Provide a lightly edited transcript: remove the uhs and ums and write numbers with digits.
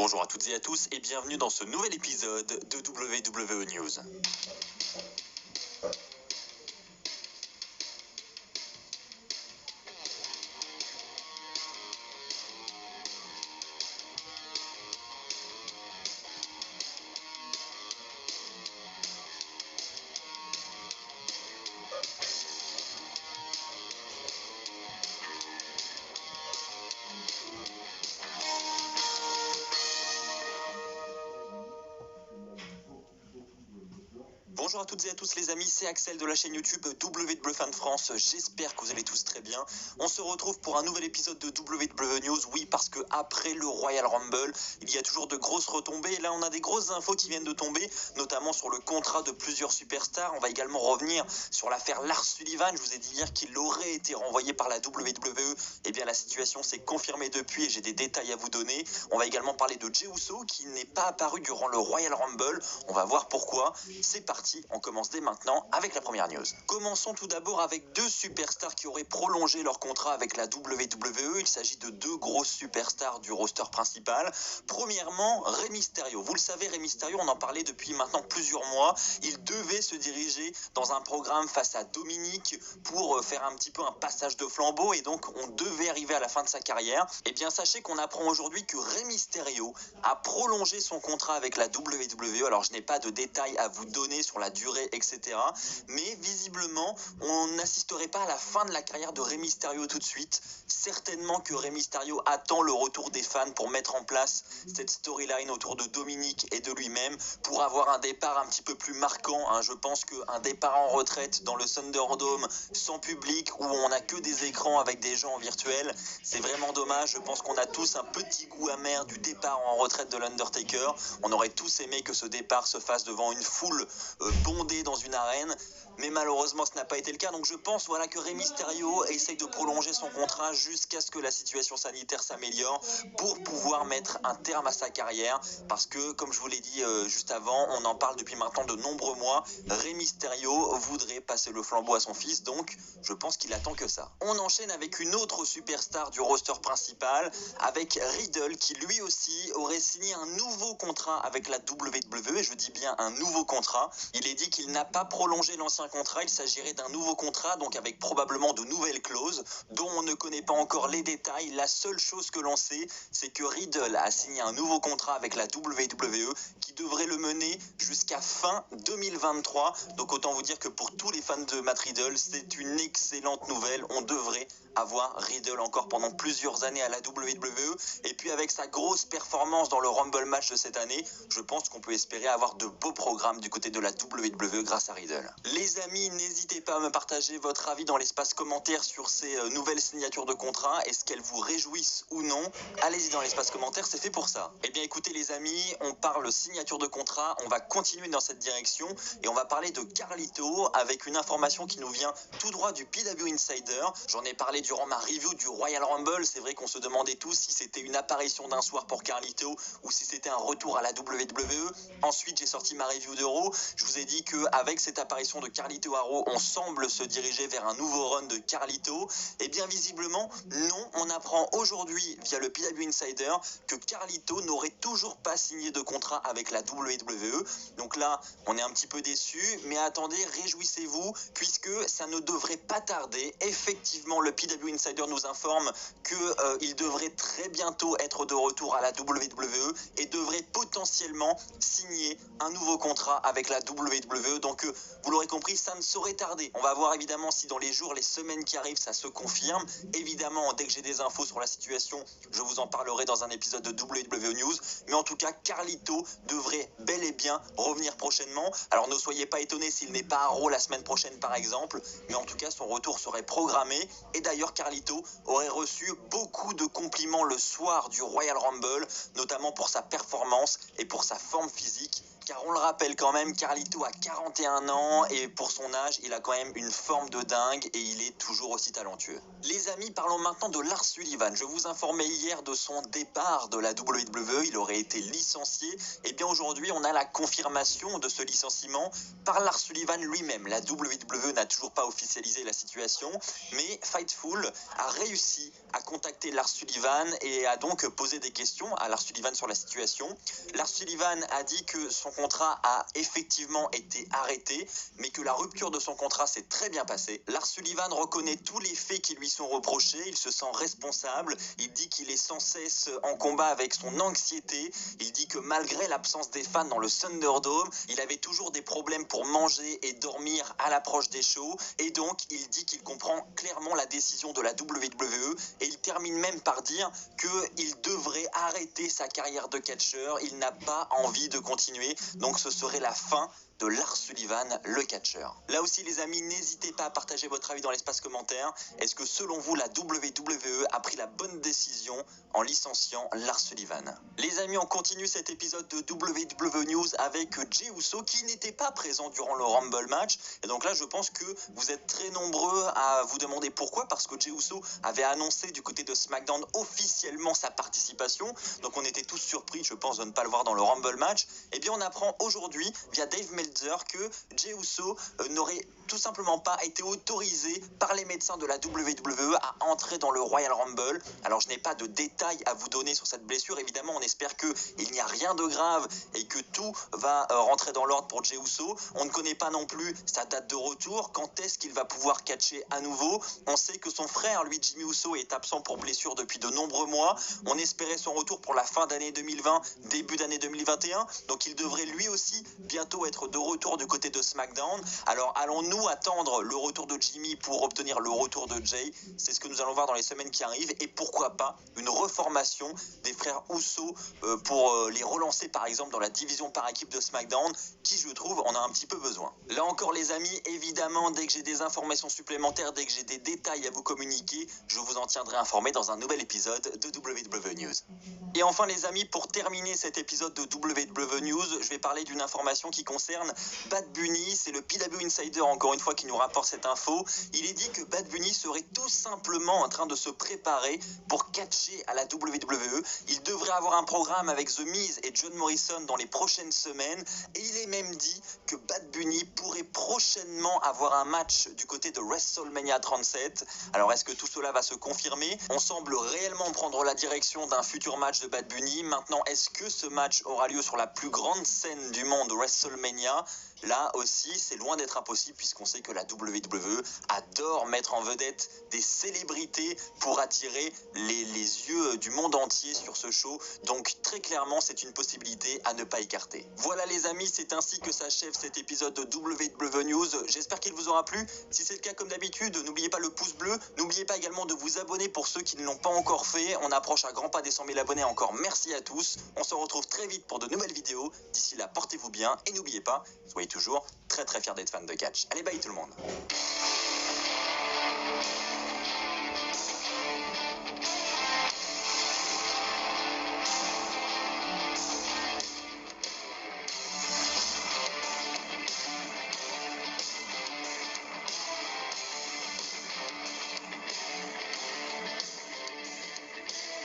Bonjour à toutes et à tous et bienvenue dans ce nouvel épisode de WWE News. Bonjour à toutes et à tous les amis, c'est Axel de la chaîne YouTube WWE Fan France, j'espère que vous allez tous très bien. On se retrouve pour un nouvel épisode de WWE News, oui parce que après le Royal Rumble, il y a toujours de grosses retombées. Et là on a des grosses infos qui viennent de tomber, notamment sur le contrat de plusieurs superstars. On va également revenir sur l'affaire Lars Sullivan, je vous ai dit hier qu'il aurait été renvoyé par la WWE. Eh bien la situation s'est confirmée depuis et j'ai des détails à vous donner. On va également parler de Jey Uso qui n'est pas apparu durant le Royal Rumble, on va voir pourquoi. C'est parti, on commence dès maintenant avec la première news. Commençons tout d'abord avec deux superstars qui auraient prolongé leur contrat avec la WWE. Il s'agit de deux grosses superstars du roster principal. Premièrement, Rey Mysterio. Vous le savez, Rey Mysterio, on en parlait depuis maintenant plusieurs mois. Il devait se diriger dans un programme face à Dominic pour faire un petit peu un passage de flambeau et donc on devait arriver à la fin de sa carrière. Et bien sachez qu'on apprend aujourd'hui que Rey Mysterio a prolongé son contrat avec la WWE. Alors je n'ai pas de détails à vous donner sur la durée, etc. Mais visiblement, on n'assisterait pas à la fin de la carrière de Rey Mysterio tout de suite. Certainement que Rey Mysterio attend le retour des fans pour mettre en place cette storyline autour de Dominic et de lui-même pour avoir un départ un petit peu plus marquant. Je pense qu'un départ en retraite dans le Thunderdome sans public où on n'a que des écrans avec des gens en virtuel, c'est vraiment dommage. Je pense qu'on a tous un petit goût amer du départ en retraite de l'Undertaker. On aurait tous aimé que ce départ se fasse devant une foule bondée dans une arène. Mais malheureusement ce n'a pas été le cas, donc je pense que Rey Mysterio essaye de prolonger son contrat jusqu'à ce que la situation sanitaire s'améliore pour pouvoir mettre un terme à sa carrière, parce que comme je vous l'ai dit juste avant, on en parle depuis maintenant de nombreux mois, Rey Mysterio voudrait passer le flambeau à son fils, donc je pense qu'il attend que ça. On enchaîne avec une autre superstar du roster principal, avec Riddle qui lui aussi aurait signé un nouveau contrat avec la WWE, et je dis bien un nouveau contrat. Il est dit qu'il n'a pas prolongé l'ancien contrat, il s'agirait d'un nouveau contrat, donc avec probablement de nouvelles clauses dont on ne connaît pas encore les détails. La seule chose que l'on sait, c'est que Riddle a signé un nouveau contrat avec la WWE qui devrait le mener jusqu'à fin 2023. Donc autant vous dire que pour tous les fans de Matt Riddle, c'est une excellente nouvelle. On devrait avoir Riddle encore pendant plusieurs années à la WWE. Et puis avec sa grosse performance dans le Rumble match de cette année, je pense qu'on peut espérer avoir de beaux programmes du côté de la WWE grâce à Riddle. Les amis, n'hésitez pas à me partager votre avis dans l'espace commentaire sur ces nouvelles signatures de contrat. Est-ce qu'elles vous réjouissent ou non? Allez-y dans l'espace commentaire, c'est fait pour ça. Eh bien écoutez les amis, on parle signature de contrat, on va continuer dans cette direction et on va parler de Carlito avec une information qui nous vient tout droit du PW Insider. J'en ai parlé durant ma review du Royal Rumble, c'est vrai qu'on se demandait tous si c'était une apparition d'un soir pour Carlito ou si c'était un retour à la WWE. Ensuite j'ai sorti ma review de Raw, je vous ai dit qu'avec cette apparition de Carlito à Raw, on semble se diriger vers un nouveau run de Carlito. Et bien visiblement non, on apprend aujourd'hui via le PW Insider que Carlito n'aurait toujours pas signé de contrat avec la WWE. Donc là on est un petit peu déçus, mais attendez, réjouissez-vous puisque ça ne devrait pas tarder. Effectivement le PW Insider nous informe qu'il devrait très bientôt être de retour à la WWE et devrait potentiellement signer un nouveau contrat avec la WWE. Donc vous l'aurez compris, ça ne saurait tarder. On va voir évidemment si dans les jours, les semaines qui arrivent, ça se confirme. Évidemment, dès que j'ai des infos sur la situation, je vous en parlerai dans un épisode de WWE News. Mais en tout cas, Carlito devrait bel et bien revenir prochainement. Alors ne soyez pas étonnés s'il n'est pas à Raw la semaine prochaine par exemple. Mais en tout cas, son retour serait programmé. Et d'ailleurs, Carlito aurait reçu beaucoup de compliments le soir du Royal Rumble, notamment pour sa performance et pour sa forme physique. Car on le rappelle quand même, Carlito a 41 ans et pour son âge, il a quand même une forme de dingue et il est toujours aussi talentueux. Les amis, parlons maintenant de Lars Sullivan. Je vous informais hier de son départ de la WWE, il aurait été licencié. Et bien aujourd'hui, on a la confirmation de ce licenciement par Lars Sullivan lui-même. La WWE n'a toujours pas officialisé la situation, mais Fightful a réussi à contacter Lars Sullivan et a donc posé des questions à Lars Sullivan sur la situation. Lars Sullivan a dit que son contrat a effectivement été arrêté, mais que la rupture de son contrat s'est très bien passée. Lars Sullivan reconnaît tous les faits qui lui sont reprochés, il se sent responsable, il dit qu'il est sans cesse en combat avec son anxiété, il dit que malgré l'absence des fans dans le Thunderdome, il avait toujours des problèmes pour manger et dormir à l'approche des shows, et donc il dit qu'il comprend clairement la décision de la WWE, et il termine même par dire qu'il devrait arrêter sa carrière de catcheur, il n'a pas envie de continuer, donc ce serait la fin de Lars Sullivan, le catcheur. Là aussi les amis, n'hésitez pas à partager votre avis dans l'espace commentaire. Est-ce que selon vous la WWE a pris la bonne décision en licenciant Lars Sullivan? Les amis, on continue cet épisode de WWE News avec Jey Uso qui n'était pas présent durant le Rumble match. Et donc là je pense que vous êtes très nombreux à vous demander pourquoi, parce que Jey Uso avait annoncé du côté de SmackDown officiellement sa participation. Donc on était tous surpris, je pense, de ne pas le voir dans le Rumble match. Et bien on apprend aujourd'hui via Dave Meltzer que Jey Uso n'aurait tout simplement pas été autorisé par les médecins de la WWE à entrer dans le Royal Rumble. Alors je n'ai pas de détails à vous donner sur cette blessure, évidemment on espère qu'il n'y a rien de grave et que tout va rentrer dans l'ordre pour Jey Uso. On ne connaît pas non plus sa date de retour, quand est-ce qu'il va pouvoir catcher à nouveau. On sait que son frère, lui Jimmy Uso, est absent pour blessure depuis de nombreux mois. On espérait son retour pour la fin d'année 2020, début d'année 2021, donc il devrait lui aussi bientôt être de retour du côté de SmackDown. Alors allons-nous attendre le retour de Jimmy pour obtenir le retour de Jey? C'est ce que nous allons voir dans les semaines qui arrivent, et pourquoi pas une reformation des frères Uso pour les relancer par exemple dans la division par équipe de SmackDown, qui je trouve en a un petit peu besoin. Là encore les amis, évidemment dès que j'ai des informations supplémentaires, dès que j'ai des détails à vous communiquer, je vous en tiendrai informé dans un nouvel épisode de WWE News. Et enfin les amis, pour terminer cet épisode de WWE News, je vais parler d'une information qui concerne Bad Bunny. C'est le PW Insider encore une fois qui nous rapporte cette info. Il est dit que Bad Bunny serait tout simplement en train de se préparer pour catcher à la WWE. Il devrait avoir un programme avec The Miz et John Morrison dans les prochaines semaines, et il est même dit que Bad Bunny pourrait prochainement avoir un match du côté de WrestleMania 37. Alors est-ce que tout cela va se confirmer? On semble réellement prendre la direction d'un futur match de Bad Bunny. Maintenant, est-ce que ce match aura lieu sur la plus grande scène du monde, WrestleMania? Là aussi, c'est loin d'être impossible, puisqu'on sait que la WWE adore mettre en vedette des célébrités pour attirer les yeux du monde entier sur ce show. Donc très clairement, c'est une possibilité à ne pas écarter. Voilà les amis, c'est ainsi que s'achève cet épisode de WWE News. J'espère qu'il vous aura plu. Si c'est le cas, comme d'habitude, n'oubliez pas le pouce bleu. N'oubliez pas également de vous abonner pour ceux qui ne l'ont pas encore fait. On approche à grands pas des 100 000 abonnés encore. Merci à tous. On se retrouve très vite pour de nouvelles vidéos. D'ici là, portez-vous bien et n'oubliez pas, soyez toujours très fiers d'être fan de catch. Allez, bye tout le monde.